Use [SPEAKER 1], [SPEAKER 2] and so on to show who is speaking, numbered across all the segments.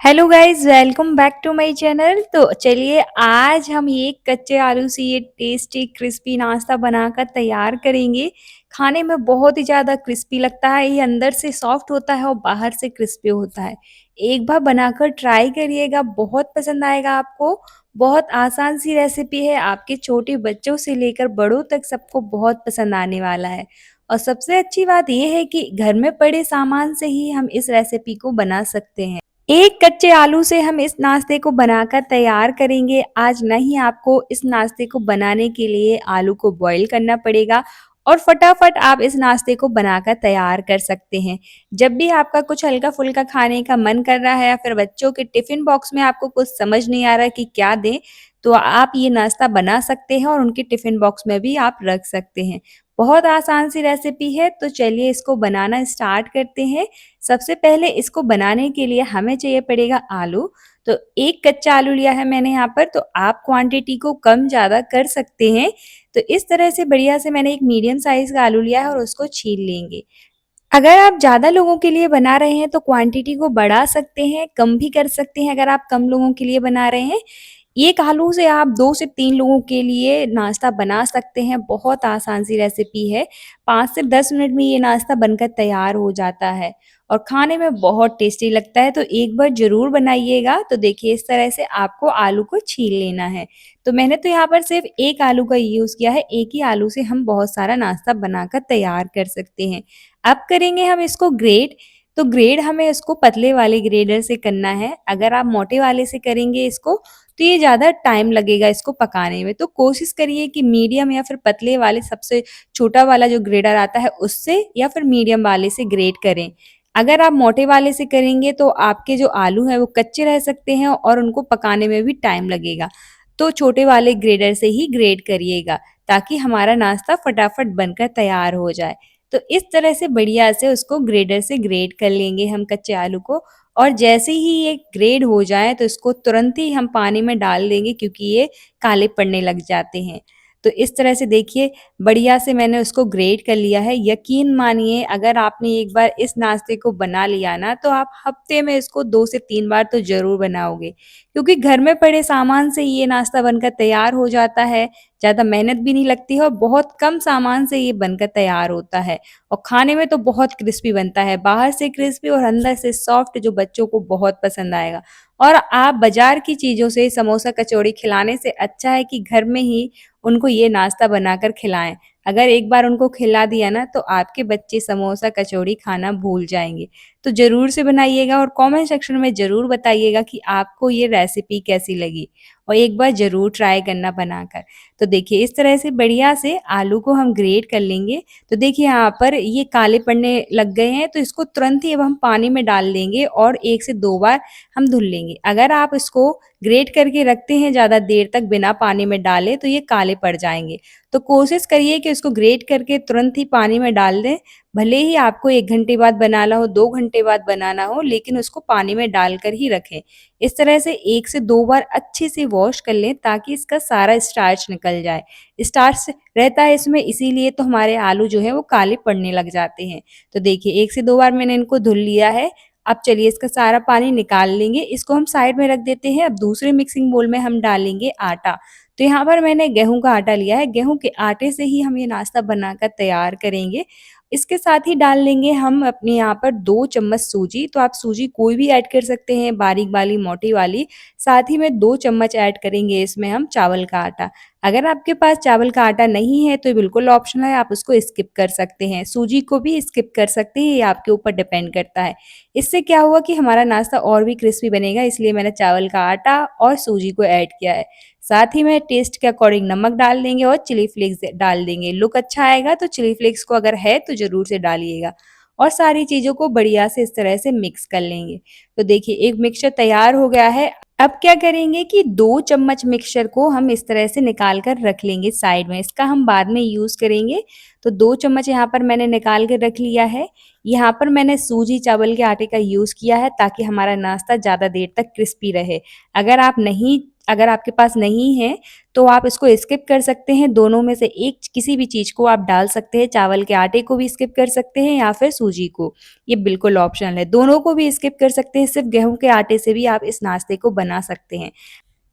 [SPEAKER 1] Hello guys, welcome back to my channel. तो चलिए आज हम ये कच्चे आलू से ये टेस्टी क्रिस्पी नाश्ता बनाकर तैयार करेंगे। खाने में बहुत ही ज़्यादा क्रिस्पी लगता है, ये अंदर से सॉफ्ट होता है और बाहर से क्रिस्पी होता है। एक बार बनाकर ट्राई करिएगा, बहुत पसंद आएगा आपको। बहुत आसान सी रेसिपी है, आपके छोटे बच्चों से लेकर बड़ों तक सबको बहुत पसंद आने वाला है। और सबसे अच्छी बात ये है कि घर में पड़े सामान से ही हम इस रेसिपी को बना सकते हैं। एक कच्चे आलू से हम इस नाश्ते को बनाकर तैयार करेंगे। आज नहीं, आपको इस नाश्ते को बनाने के लिए आलू को बॉईल करना पड़ेगा और फटाफट आप इस नाश्ते को बनाकर तैयार कर सकते हैं। जब भी आपका कुछ हल्का-फुल्का खाने का मन कर रहा है या फिर बच्चों के टिफ़िन बॉक्स में आपको कुछ समझ नहीं आ रहा है कि क्या दें, तो आप ये नाश्ता बना सकते हैं और उनके टिफ़िन बॉक्स में भी आप रख सकते हैं। बहुत आसान सी रेसिपी है, तो चलिए इसको बनाना स्टार्ट करते हैं। सबसे पहले इसको बनाने के लिए हमें चाहिए पड़ेगा आलू। तो एक कच्चा आलू लिया है मैंने यहाँ पर, तो आप क्वांटिटी को कम ज़्यादा कर सकते हैं। तो इस तरह से बढ़िया से मैंने एक मीडियम साइज़ का आलू लिया है और उसको छील लेंगे। अगर आप ज़्यादा लोगों के लिए बना रहे हैं तो क्वांटिटी को बढ़ा सकते हैं, कम भी कर सकते हैं अगर आप कम लोगों के लिए बना रहे हैं। एक आलू से आप 2 से 3 लोगों के लिए नाश्ता बना सकते हैं, बहुत आसान सी रेसिपी है। 5 से 10 मिनट में ये नाश्ता बनकर तैयार हो जाता है और खाने में बहुत टेस्टी लगता है, तो एक बार ज़रूर बनाइएगा। तो देखिए इस तरह से आपको आलू को छील लेना है। तो मैंने तो यहाँ पर सिर्फ़ 1 आलू का यूज़ किया है, एक ही आलू से हम बहुत सारा नाश्ता बनाकर तैयार कर सकते हैं। अब करेंगे हम इसको ग्रेट। तो ग्रेड हमें इसको पतले वाले ग्रेडर से करना है। अगर आप मोटे वाले से करेंगे इसको, तो ये ज़्यादा टाइम लगेगा इसको पकाने में। तो कोशिश करिए कि मीडियम या फिर पतले वाले, सबसे छोटा वाला जो ग्रेडर आता है उससे, या फिर मीडियम वाले से ग्रेट करें। अगर आप मोटे वाले से करेंगे तो आपके जो आलू हैं वो कच्चे रह सकते हैं और उनको पकाने में भी टाइम लगेगा। तो छोटे वाले ग्रेडर से ही ग्रेट करिएगा, ताकि हमारा नाश्ता फटाफट बनकर तैयार हो जाए। तो इस तरह से बढ़िया से उसको ग्रेडर से ग्रेट कर लेंगे हम कच्चे आलू को। और जैसे ही ये ग्रेड हो जाए तो इसको तुरंत ही हम पानी में डाल देंगे, क्योंकि ये काले पड़ने लग जाते हैं। तो इस तरह से देखिए बढ़िया से मैंने उसको ग्रेट कर लिया है। यकीन मानिए, अगर आपने एक बार इस नाश्ते को बना लिया ना, तो आप हफ्ते में इसको 2 से 3 बार तो ज़रूर बनाओगे, क्योंकि घर में पड़े सामान से ये नाश्ता बनकर तैयार हो जाता है। ज़्यादा मेहनत भी नहीं लगती है और बहुत कम सामान से ये बनकर तैयार होता है। और खाने में तो बहुत क्रिस्पी बनता है, बाहर से क्रिस्पी और अंदर से सॉफ्ट, जो बच्चों को बहुत पसंद आएगा। और आप बाज़ार की चीज़ों से समोसा कचौड़ी खिलाने से अच्छा है कि घर में ही उनको ये नाश्ता बनाकर खिलाएँ। अगर एक बार उनको खिला दिया ना, तो आपके बच्चे समोसा कचौड़ी खाना भूल जाएँगे। तो ज़रूर से बनाइएगा और कमेंट सेक्शन में ज़रूर बताइएगा कि आपको ये रेसिपी कैसी लगी, और एक बार ज़रूर ट्राई करना बनाकर। तो देखिए इस तरह से बढ़िया से आलू को हम ग्रेट कर लेंगे। तो देखिए यहाँ पर ये काले पड़ने लग गए हैं, तो इसको तुरंत ही अब हम पानी में डाल देंगे और 1 से 2 बार हम धुल लेंगे। अगर आप इसको ग्रेट करके रखते हैं ज़्यादा देर तक बिना पानी में डाले, तो ये काले पड़ जाएँगे। तो कोशिश करिए कि इसको ग्रेट करके तुरंत ही पानी में डाल दें। भले ही आपको 1 घंटे बाद बनाना हो, 2 घंटे बाद बनाना हो, लेकिन उसको पानी में डालकर ही रखें। इस तरह से 1 से 2 बार अच्छे से वॉश कर लें, ताकि इसका सारा स्टार्च निकल जाए। स्टार्च रहता है इसमें, इसीलिए तो हमारे आलू जो हैं वो काले पड़ने लग जाते हैं। तो देखिए 1 से 2 बार मैंने इनको धुल लिया है। अब चलिए इसका सारा पानी निकाल लेंगे, इसको हम साइड में रख देते हैं। अब दूसरे मिक्सिंग बोल में हम डालेंगे आटा। तो यहाँ पर मैंने गेहूँ का आटा लिया है, गेहूँ के आटे से ही हम ये नाश्ता बनाकर तैयार करेंगे। इसके साथ ही डाल लेंगे हम अपने यहाँ पर 2 चम्मच सूजी। तो आप सूजी कोई भी ऐड कर सकते हैं, बारीक वाली, मोटी वाली। साथ ही में 2 चम्मच ऐड करेंगे इसमें हम चावल का आटा। अगर आपके पास चावल का आटा नहीं है तो बिल्कुल ऑप्शनल है, आप उसको स्किप कर सकते हैं। सूजी को भी स्किप कर सकते हैं, ये आपके ऊपर डिपेंड करता है। इससे क्या हुआ कि हमारा नाश्ता और भी क्रिस्पी बनेगा, इसलिए मैंने चावल का आटा और सूजी को ऐड किया है। साथ ही में टेस्ट के अकॉर्डिंग नमक डाल देंगे और चिली फ्लेक्स डाल देंगे। लुक अच्छा आएगा तो चिली फ्लेक्स को अगर है तो ज़रूर से डालिएगा। और सारी चीज़ों को बढ़िया से इस तरह से मिक्स कर लेंगे। तो देखिए एक मिक्सचर तैयार हो गया है। अब क्या करेंगे कि 2 चम्मच मिक्सचर को हम इस तरह से निकाल कर रख लेंगे साइड में, इसका हम बाद में यूज़ करेंगे। तो 2 चम्मच यहाँ पर मैंने निकाल के रख लिया है। यहाँ पर मैंने सूजी चावल के आटे का यूज़ किया है, ताकि हमारा नाश्ता ज़्यादा देर तक क्रिस्पी रहे। अगर आप नहीं अगर आपके पास नहीं है, तो आप इसको स्किप कर सकते हैं, दोनों में से एक किसी भी चीज़ को आप डाल सकते हैं, चावल के आटे को भी स्किप कर सकते हैं या फिर सूजी को, ये बिल्कुल ऑप्शनल है। दोनों को भी स्किप कर सकते हैं, सिर्फ़ गेहूँ के आटे से भी आप इस नाश्ते को बना सकते हैं।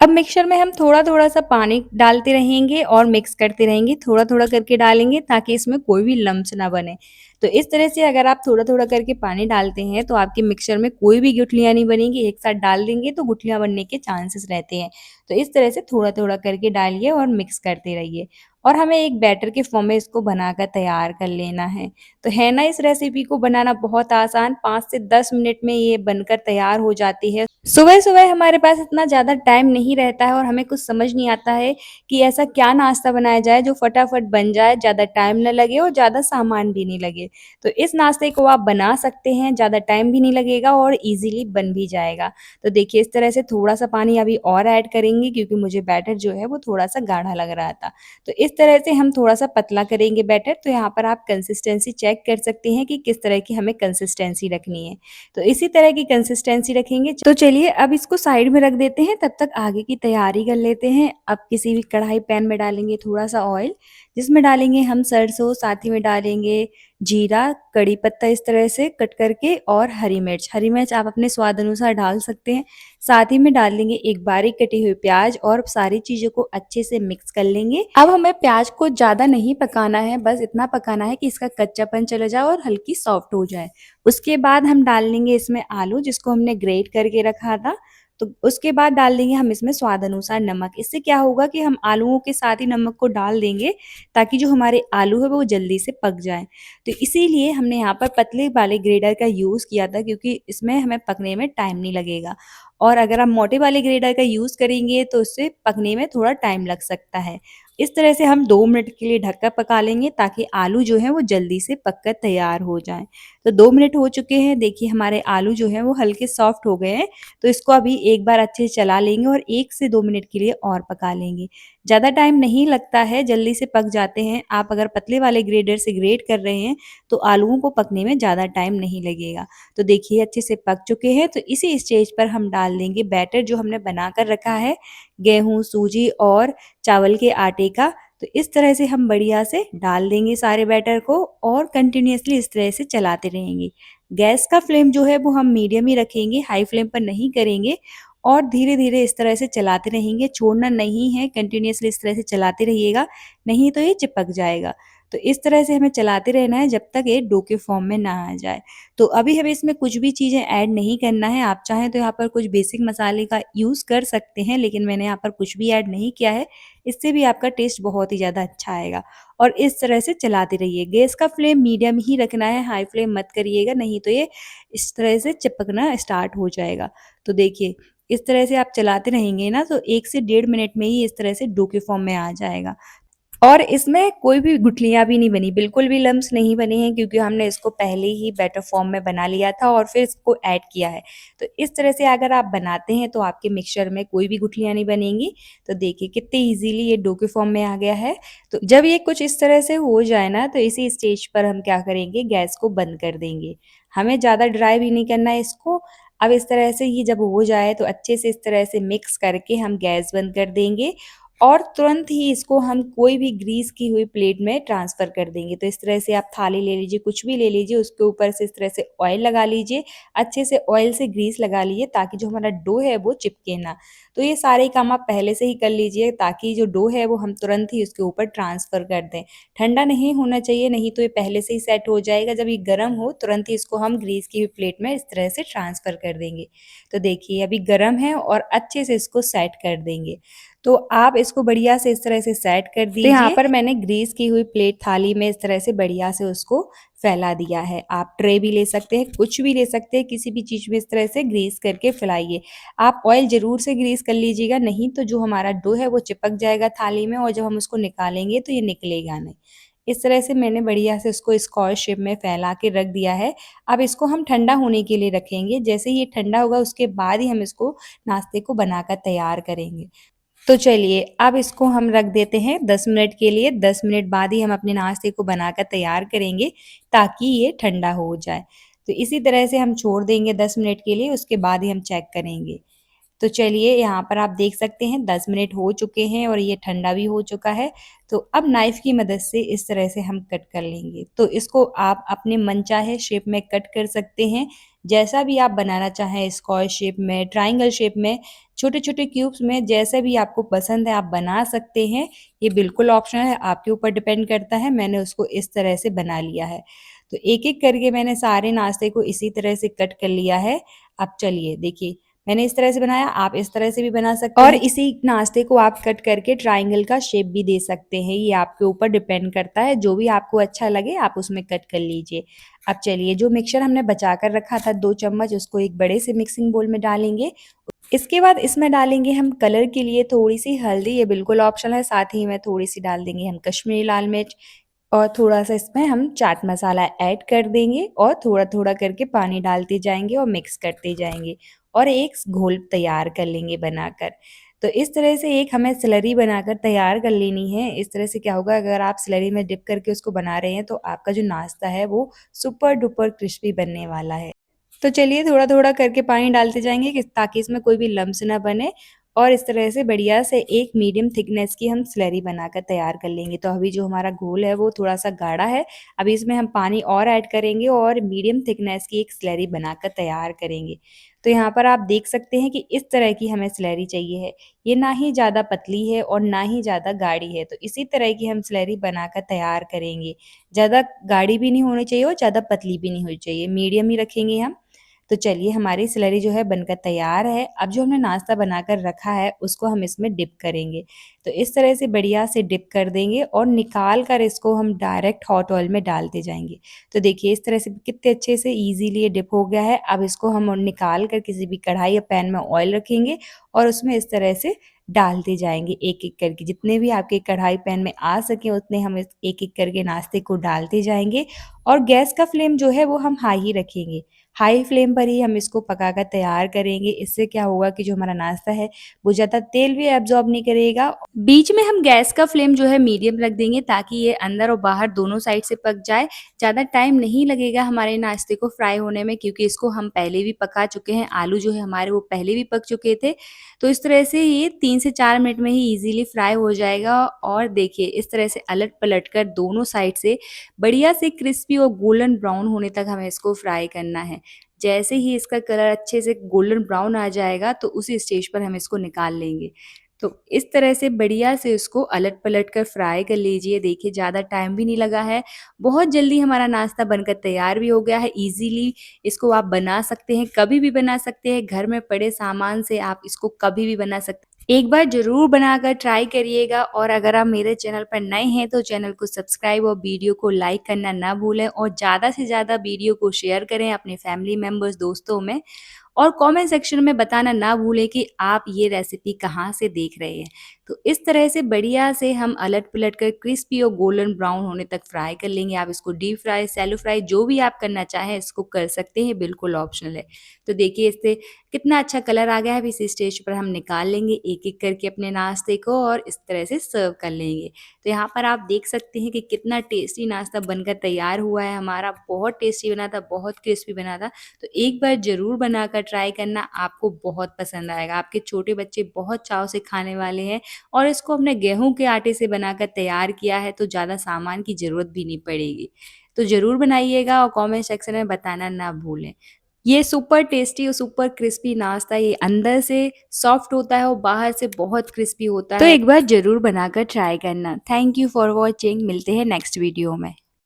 [SPEAKER 1] अब मिक्सचर में हम थोड़ा-थोड़ा सा पानी डालते रहेंगे और मिक्स करते रहेंगे, थोड़ा-थोड़ा करके डालेंगे ताकि इसमें कोई भी लम्प्स ना बने। तो इस तरह से अगर आप थोड़ा-थोड़ा करके पानी डालते हैं, तो आपके मिक्सचर में कोई भी गुठलियाँ नहीं बनेंगी, एक साथ डाल देंगे तो गुठलियाँ बनने के चांसेस रहते हैं। तो इस तरह से थोड़ा-थोड़ा करके डालिए और मिक्स करते रहिए और हमें एक बैटर के फॉर्म में इसको बनाकर तैयार कर लेना है। तो है ना इस रेसिपी को बनाना बहुत आसान, 5 से 10 मिनट में ये बनकर तैयार हो जाती है। सुबह-सुबह हमारे पास इतना ज़्यादा टाइम नहीं रहता है और हमें कुछ समझ नहीं आता है कि ऐसा क्या नाश्ता बनाया जाए जो फटाफट बन जाए, ज़्यादा टाइम ना लगे और ज़्यादा सामान भी नहीं लगे। तो इस नाश्ते को आप बना सकते हैं, ज़्यादा टाइम भी नहीं लगेगा और ईज़िली बन भी जाएगा। तो देखिए इस तरह से थोड़ा-सा पानी अभी और ऐड करेंगे क्योंकि मुझे बैटर जो है वो थोड़ा-सा गाढ़ा लग रहा था। तो इस तरह से हम थोड़ा-सा पतला करेंगे बैटर, तो यहाँ पर आप कंसिस्टेंसी चेक कर सकते हैं कि किस तरह की हमें कंसिस्टेंसी रखनी है। तो इसी तरह की कंसिस्टेंसी रखेंगे। तो चलिए अब इसको साइड में रख देते हैं, तब तक आगे की तैयारी कर लेते हैं। अब किसी भी कढ़ाई पैन में डालेंगे थोड़ा-सा ऑयल, जिसमें डालेंगे हम सरसों, साथ ही में डालेंगे जीरा, कड़ी पत्ता इस तरह से कट करके और हरी मिर्च। हरी मिर्च आप अपने स्वाद अनुसार डाल सकते हैं। साथ ही में डाल देंगे एक बारीक कटी हुई प्याज और सारी चीज़ों को अच्छे से मिक्स कर लेंगे। अब हमें प्याज को ज़्यादा नहीं पकाना है, बस इतना पकाना है कि इसका कच्चापन चला जाए और हल्की सॉफ्ट हो जाए। उसके बाद हम डाल लेंगे इसमें आलू जिसको हमने ग्रेट करके रखा था। तो उसके बाद डाल देंगे हम इसमें स्वाद अनुसार नमक। इससे क्या होगा कि हम आलूओं के साथ ही नमक को डाल देंगे ताकि जो हमारे आलू है वो जल्दी से पक जाएँ। तो इसीलिए हमने यहाँ पर पतले वाले ग्रेटर का यूज़ किया था क्योंकि इसमें हमें पकने में टाइम नहीं लगेगा। और अगर आप मोटे वाले ग्रेटर का यूज़ करेंगे तो उससे पकने में थोड़ा टाइम लग सकता है। इस तरह से हम 2 मिनट के लिए ढककर पका लेंगे ताकि आलू जो हैं वो जल्दी से पककर तैयार हो जाएँ। तो 2 मिनट हो चुके हैं, देखिए हमारे आलू जो हैं वो हल्के सॉफ्ट हो गए हैं। तो इसको अभी एक बार अच्छे से चला लेंगे और 1 से 2 मिनट के लिए और पका लेंगे। ज़्यादा टाइम नहीं लगता है, जल्दी से पक जाते हैं। आप अगर पतले वाले ग्रेटर से ग्रेट कर रहे हैं तो आलूओं को पकने में ज़्यादा टाइम नहीं लगेगा। तो देखिए अच्छे से पक चुके हैं, तो इसी स्टेज पर हम डाल देंगे बैटर जो हमने बनाकर रखा है, गेहूँ, सूजी और चावल के आटे का। तो इस तरह से हम बढ़िया से डाल देंगे सारे बैटर को और कंटिन्यूअसली इस तरह से चलाते रहेंगे। गैस का फ्लेम जो है वो हम मीडियम ही रखेंगे, हाई फ्लेम पर नहीं करेंगे और धीरे-धीरे इस तरह से चलाते रहेंगे, छोड़ना नहीं है, कंटिन्यूअसली इस तरह से चलाते रहिएगा, नहीं तो ये चिपक जाएगा। तो इस तरह से हमें चलाते रहना है जब तक ये डो के फॉर्म में ना आ जाए। तो अभी हमें इसमें कुछ भी चीज़ें ऐड नहीं करना है, आप चाहें तो यहाँ पर कुछ बेसिक मसाले का यूज़ कर सकते हैं, लेकिन मैंने यहाँ पर कुछ भी ऐड नहीं किया है, इससे भी आपका टेस्ट बहुत ही ज़्यादा अच्छा आएगा। और इस तरह से चलाते रहिए, गैस का फ्लेम मीडियम ही रखना है, हाई फ्लेम मत करिएगा, नहीं तो ये इस तरह से चिपकना स्टार्ट हो जाएगा। तो देखिए, इस तरह से आप चलाते रहेंगे ना तो 1 से डेढ़ मिनट में ही इस तरह से डो के फॉर्म में आ जाएगा। और इसमें कोई भी गुठलियाँ भी नहीं बनी, बिल्कुल भी लम्प्स नहीं बने हैं क्योंकि हमने इसको पहले ही बैटर फॉर्म में बना लिया था और फिर इसको ऐड किया है। तो इस तरह से अगर आप बनाते हैं तो आपके मिक्सचर में कोई भी गुठलियाँ नहीं बनेंगी। तो देखिए कितने ईज़िली ये डो के फॉर्म में आ गया है। तो जब ये कुछ इस तरह से हो जाए ना तो इसी स्टेज पर हम क्या करेंगे, गैस को बंद कर देंगे। हमें ज़्यादा ड्राई भी नहीं करना है इसको। अब इस तरह से ये जब हो जाए तो अच्छे से इस तरह से मिक्स करके हम गैस बंद कर देंगे और तुरंत ही इसको हम कोई भी ग्रीस की हुई प्लेट में ट्रांसफ़र कर देंगे। तो इस तरह से आप थाली ले लीजिए, कुछ भी ले लीजिए, उसके ऊपर से इस तरह से ऑयल लगा लीजिए, अच्छे से ऑयल से ग्रीस लगा लीजिए ताकि जो हमारा डो है वो चिपके ना। तो ये सारे काम आप पहले से ही कर लीजिए ताकि जो डो है वो हम तुरंत ही उसके ऊपर ट्रांसफ़र कर दें। ठंडा नहीं होना चाहिए, नहीं तो ये पहले से ही सेट हो जाएगा। जब ये गरम हो तुरंत ही इसको हम ग्रीस की हुई प्लेट में इस तरह से ट्रांसफ़र कर देंगे। तो देखिए अभी गरम है और अच्छे से इसको सेट कर देंगे। तो आप इसको बढ़िया से इस तरह से सेट कर दीजिए। तो यहाँ पर मैंने ग्रीस की हुई प्लेट थाली में इस तरह से बढ़िया से उसको फैला दिया है। आप ट्रे भी ले सकते हैं, कुछ भी ले सकते हैं, किसी भी चीज़ में इस तरह से ग्रीस करके फैलाइए। आप ऑयल ज़रूर से ग्रीस कर लीजिएगा, नहीं तो जो हमारा डो है वो चिपक जाएगा थाली में और जब हम उसको निकालेंगे तो ये निकलेगा नहीं। इस तरह से मैंने बढ़िया से उसको स्क्वायर शेप में फैला के रख दिया है। अब इसको हम ठंडा होने के लिए रखेंगे। जैसे ही ये ठंडा होगा उसके बाद ही हम इसको नाश्ते को बनाकर तैयार करेंगे। तो चलिए अब इसको हम रख देते हैं 10 मिनट के लिए। 10 मिनट बाद ही हम अपने नाश्ते को बनाकर तैयार करेंगे ताकि ये ठंडा हो जाए। तो इसी तरह से हम छोड़ देंगे 10 मिनट के लिए, उसके बाद ही हम चेक करेंगे। तो चलिए यहाँ पर आप देख सकते हैं 10 मिनट हो चुके हैं और ये ठंडा भी हो चुका है। तो अब नाइफ़ की मदद से इस तरह से हम कट कर लेंगे। तो इसको आप अपने मनचाहे शेप में कट कर सकते हैं, जैसा भी आप बनाना चाहें स्क्वायर शेप में, ट्रायंगल शेप में, छोटे-छोटे क्यूब्स में, जैसे भी आपको पसंद है आप बना सकते हैं। ये बिल्कुल ऑप्शनल है, आपके ऊपर डिपेंड करता है। मैंने उसको इस तरह से बना लिया है। तो एक-एक करके मैंने सारे नाश्ते को इसी तरह से कट कर लिया है। अब चलिए देखिए, मैंने इस तरह से बनाया, आप इस तरह से भी बना सकते हैं और इसी नाश्ते को आप कट करके ट्रायंगल का शेप भी दे सकते हैं। ये आपके ऊपर डिपेंड करता है, जो भी आपको अच्छा लगे आप उसमें कट कर लीजिए। अब चलिए जो मिक्सचर हमने बचा कर रखा था 2 चम्मच, उसको एक बड़े से मिक्सिंग बोल में डालेंगे। इसके बाद इसमें डालेंगे हम कलर के लिए थोड़ी-सी हल्दी, ये बिल्कुल ऑप्शनल है, साथ ही में थोड़ी-सी डाल देंगे हम कश्मीरी लाल मिर्च और थोड़ा-सा इसमें हम चाट मसाला ऐड कर देंगे और थोड़ा-थोड़ा करके पानी डालते जाएँगे और मिक्स करते जाएँगे और एक घोल तैयार कर लेंगे बनाकर। तो इस तरह से एक हमें स्लरी बनाकर तैयार कर लेनी है। इस तरह से क्या होगा, अगर आप स्लरी में डिप करके उसको बना रहे हैं तो आपका जो नाश्ता है वो सुपर डुपर क्रिस्पी बनने वाला है। तो चलिए थोड़ा-थोड़ा करके पानी डालते जाएँगे कि ताकि इसमें कोई भी लम्स ना बने और इस तरह से बढ़िया से एक मीडियम थिकनेस की हम स्लरी बनाकर तैयार कर लेंगे। तो अभी जो हमारा घोल है वो थोड़ा-सा गाढ़ा है, अभी इसमें हम पानी और ऐड करेंगे और मीडियम थिकनेस की एक स्लरी बनाकर तैयार करेंगे। तो यहाँ पर आप देख सकते हैं कि इस तरह की हमें स्लरी चाहिए है। ये ना ही ज़्यादा पतली है और ना ही ज़्यादा गाढ़ी है, तो इसी तरह की हम स्लरी बनाकर तैयार करेंगे। ज़्यादा गाढ़ी भी नहीं होनी चाहिए और ज़्यादा पतली भी नहीं होनी चाहिए, मीडियम ही रखेंगे हम। तो चलिए हमारी स्लरी जो है बनकर तैयार है। अब जो हमने नाश्ता बनाकर रखा है उसको हम इसमें डिप करेंगे। तो इस तरह से बढ़िया से डिप कर देंगे और निकाल कर इसको हम डायरेक्ट हॉट ऑयल में डालते जाएँगे। तो देखिए इस तरह से कितने अच्छे से ईज़िली ये डिप हो गया है। अब इसको हम निकाल कर किसी भी कढ़ाई या पैन में ऑयल रखेंगे और उसमें इस तरह से डालते जाएँगे एक-एक करके। जितने भी आपके कढ़ाई पैन में आ सकें उतने हम इस एक-एक करके नाश्ते को डालते जाएँगे और गैस का फ्लेम जो है वो हम हाई ही रखेंगे। हाई फ्लेम पर ही हम इसको पकाकर तैयार करेंगे। इससे क्या होगा कि जो हमारा नाश्ता है वो ज़्यादा तेल भी एब्ज़ॉर्ब नहीं करेगा। बीच में हम गैस का फ्लेम जो है मीडियम रख देंगे ताकि ये अंदर और बाहर दोनों साइड से पक जाए। ज़्यादा टाइम नहीं लगेगा हमारे नाश्ते को फ्राई होने में, क्योंकि इसको हम पहले भी पका चुके हैं। आलू जो है हमारे वो पहले भी पक चुके थे। तो इस तरह से ये 3 से 4 मिनट में ही ईज़िली फ्राई हो जाएगा और देखिए इस तरह से अलट-पलट कर दोनों साइड से बढ़िया से क्रिस्पी और गोल्डन ब्राउन होने तक हमें इसको फ्राई करना है। जैसे ही इसका कलर अच्छे से गोल्डन ब्राउन आ जाएगा तो उसी स्टेज पर हम इसको निकाल लेंगे। तो इस तरह से बढ़िया से उसको अलट-पलट कर फ्राई कर लीजिए। देखिए ज़्यादा टाइम भी नहीं लगा है, बहुत जल्दी हमारा नाश्ता बनकर तैयार भी हो गया है। ईज़िली इसको आप बना सकते हैं, कभी भी बना सकते हैं, घर में पड़े सामान से आप इसको कभी भी बना सकते हैं। एक बार ज़रूर बनाकर ट्राई करिएगा और अगर आप मेरे चैनल पर नए हैं तो चैनल को सब्सक्राइब और वीडियो को लाइक करना ना भूलें और ज़्यादा से ज़्यादा वीडियो को शेयर करें अपने फैमिली मेंबर्स, दोस्तों में और कमेंट सेक्शन में बताना ना भूलें कि आप ये रेसिपी कहाँ से देख रहे हैं। तो इस तरह से बढ़िया से हम अलट-पलट कर क्रिस्पी और गोल्डन ब्राउन होने तक फ्राई कर लेंगे। आप इसको डीप फ्राई, शैलो फ्राई जो भी आप करना चाहें इसको कर सकते हैं, बिल्कुल ऑप्शनल है। तो देखिए इससे कितना अच्छा कलर आ गया है। अब इस स्टेज पर हम निकाल लेंगे एक-एक करके अपने नाश्ते को और इस तरह से सर्व कर लेंगे। तो यहाँ पर आप देख सकते हैं कि कितना टेस्टी नाश्ता बनकर तैयार हुआ है हमारा। बहुत टेस्टी बना था, बहुत क्रिस्पी बना था। तो एक बार ज़रूर बनाकर ट्राई करना, आपको बहुत पसंद आएगा। आपके छोटे बच्चे बहुत चाव से खाने वाले हैं और इसको हमने गेहूँ के आटे से बनाकर तैयार किया है तो ज़्यादा सामान की ज़रूरत भी नहीं पड़ेगी। तो ज़रूर बनाइएगा और कमेंट सेक्शन में बताना ना भूलें। ये सुपर टेस्टी और सुपर क्रिस्पी नाश्ता, ये अंदर से सॉफ्ट होता है और बाहर से बहुत क्रिस्पी होता है। तो एक बार ज़रूर बनाकर ट्राई करना। Thank you for watching. मिलते हैं नेक्स्ट वीडियो में।